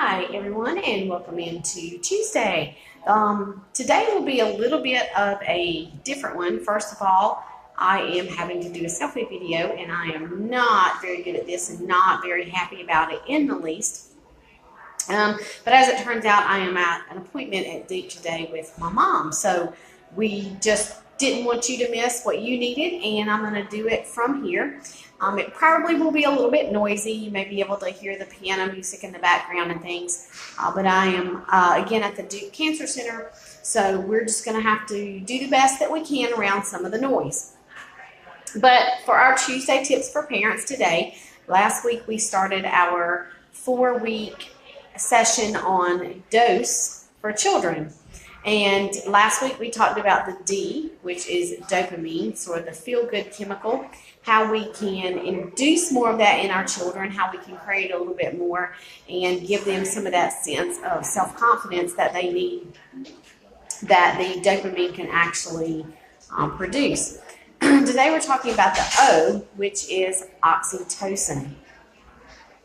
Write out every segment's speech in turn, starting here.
Hi everyone, and welcome into Tuesday. Today will be a little bit of a different one. First of all, I am having to do a selfie video, and I am not very good at this and not very happy about it in the least. But as it turns out, I am at an appointment at Duke today with my mom. So we just didn't want you to miss what you needed, and I'm going to do it from here. It probably will be a little bit noisy. You may be able to hear the piano music in the background and things. But I am, again, at the Duke Cancer Center, so we're just going to have to do the best that we can around some of the noise. But for our Tuesday tips for parents today, last week we started our 4-week session on dose for children. And last week we talked about the D, which is dopamine, sort of the feel-good chemical, how we can induce more of that in our children, how we can create a little bit more and give them some of that sense of self-confidence that they need, that the dopamine can actually produce. Today we're talking about the O, which is oxytocin.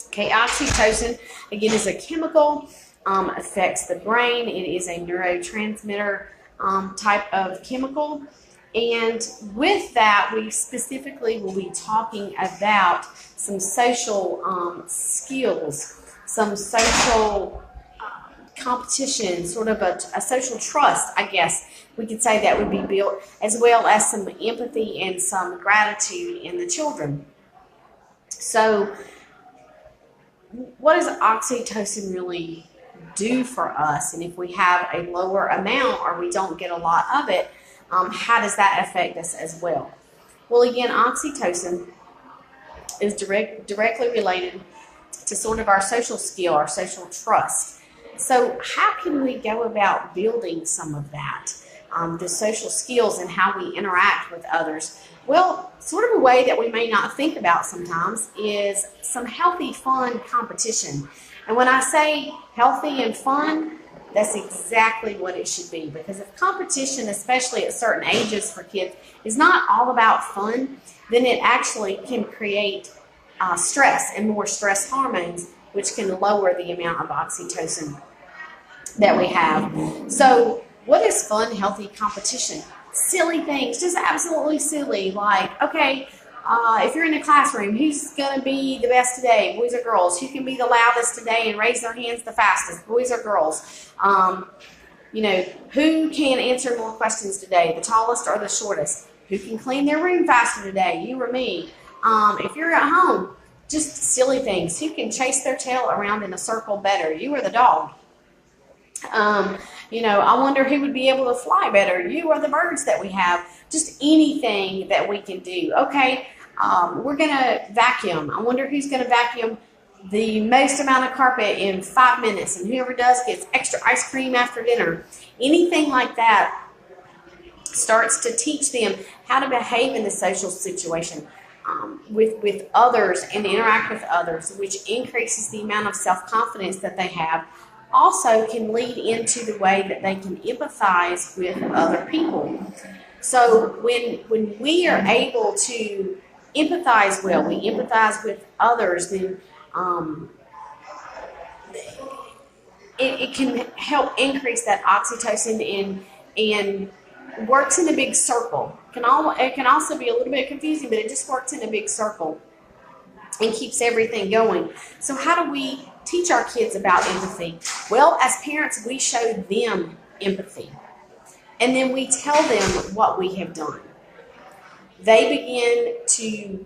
Okay, oxytocin, again, is a chemical. Affects the brain. It is a neurotransmitter type of chemical. And with that, we specifically will be talking about some social skills, some social competition, sort of a social trust, I guess we could say, that would be built, as well as some empathy and some gratitude in the children. So what does oxytocin really do for us? And if we have a lower amount or we don't get a lot of it, how does that affect us as well? Well, again, oxytocin is directly related to sort of our social skill, our social trust. So how can we go about building some of that, the social skills and how we interact with others? Well, sort of a way that we may not think about sometimes is some healthy, fun competition. And when I say healthy and fun, that's exactly what it should be. Because if competition, especially at certain ages for kids, is not all about fun, then it actually can create stress and more stress hormones, which can lower the amount of oxytocin that we have. So what is fun, healthy competition? Silly things, just absolutely silly, like, okay, if you're in a classroom, who's going to be the best today, boys or girls? Who can be the loudest today and raise their hands the fastest, boys or girls? Who can answer more questions today, the tallest or the shortest? Who can clean their room faster today, you or me? If you're at home, just silly things. Who can chase their tail around in a circle better, you or the dog? I wonder who would be able to fly better, you or the birds that we have. Just anything that we can do. Okay, we're going to vacuum. I wonder who's going to vacuum the most amount of carpet in 5 minutes, and whoever does gets extra ice cream after dinner. Anything like that starts to teach them how to behave in the social situation with others and interact with others, which increases the amount of self-confidence that they have. Also can lead into the way that they can empathize with other people. So when we are able to empathize well, we empathize with others, then it can help increase that oxytocin and works in a big circle. It can also be a little bit confusing, but it just works in a big circle and keeps everything going. So how do we teach our kids about empathy? Well, as parents, we show them empathy. And then we tell them what we have done. They begin to,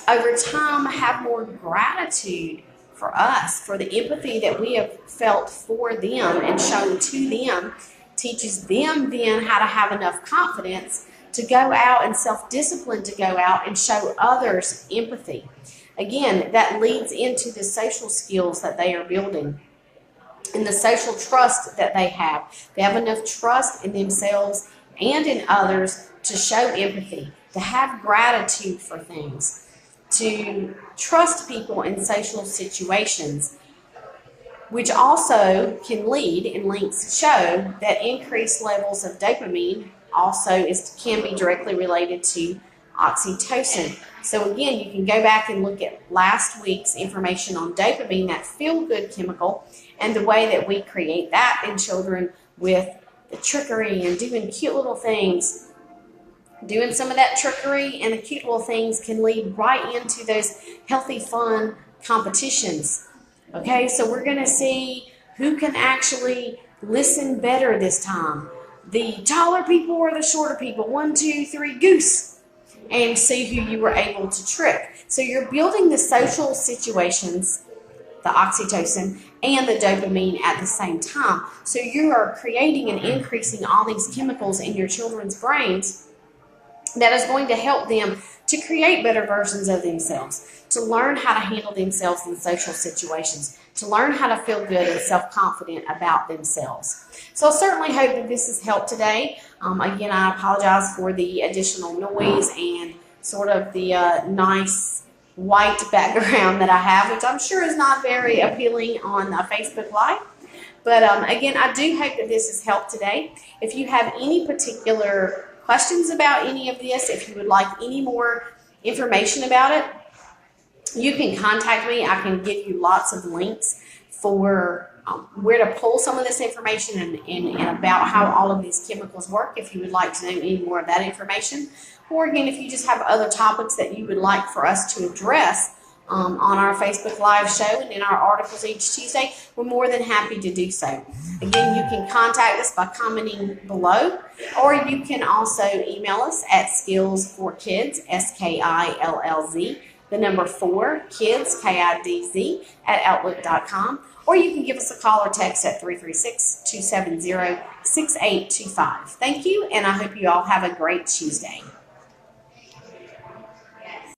over time, have more gratitude for us, for the empathy that we have felt for them and shown to them. Teaches them then how to have enough confidence to go out and self-discipline to go out and show others empathy. Again, that leads into the social skills that they are building and the social trust that they have. They have enough trust in themselves and in others to show empathy, to have gratitude for things, to trust people in social situations, which also can lead, and links show, that increased levels of dopamine also can be directly related to oxytocin. So again, you can go back and look at last week's information on dopamine, that feel-good chemical, and the way that we create that in children with the trickery and doing cute little things. Doing some of that trickery and the cute little things can lead right into those healthy, fun competitions. Okay, so we're going to see who can actually listen better this time. The taller people or the shorter people. 1, 2, 3, goose. And see who you were able to trick. So you're building the social situations, the oxytocin, and the dopamine at the same time. So you are creating and increasing all these chemicals in your children's brains that is going to help them to create better versions of themselves, to learn how to handle themselves in social situations, to learn how to feel good and self-confident about themselves. So I certainly hope that this has helped today. Again, I apologize for the additional noise and sort of the nice white background that I have, which I'm sure is not very appealing on Facebook Live. But again, I do hope that this has helped today. If you have any particular questions about any of this, if you would like any more information about it, you can contact me. I can give you lots of links for where to pull some of this information and about how all of these chemicals work if you would like to know any more of that information. Or again, if you just have other topics that you would like for us to address on our Facebook Live show and in our articles each Tuesday, we're more than happy to do so. Again, you can contact us by commenting below, or you can also email us at skillsforkids, SKILLZ, the number 4, kids, KIDZ, at outlook.com, or you can give us a call or text at 336-270-6825. Thank you, and I hope you all have a great Tuesday.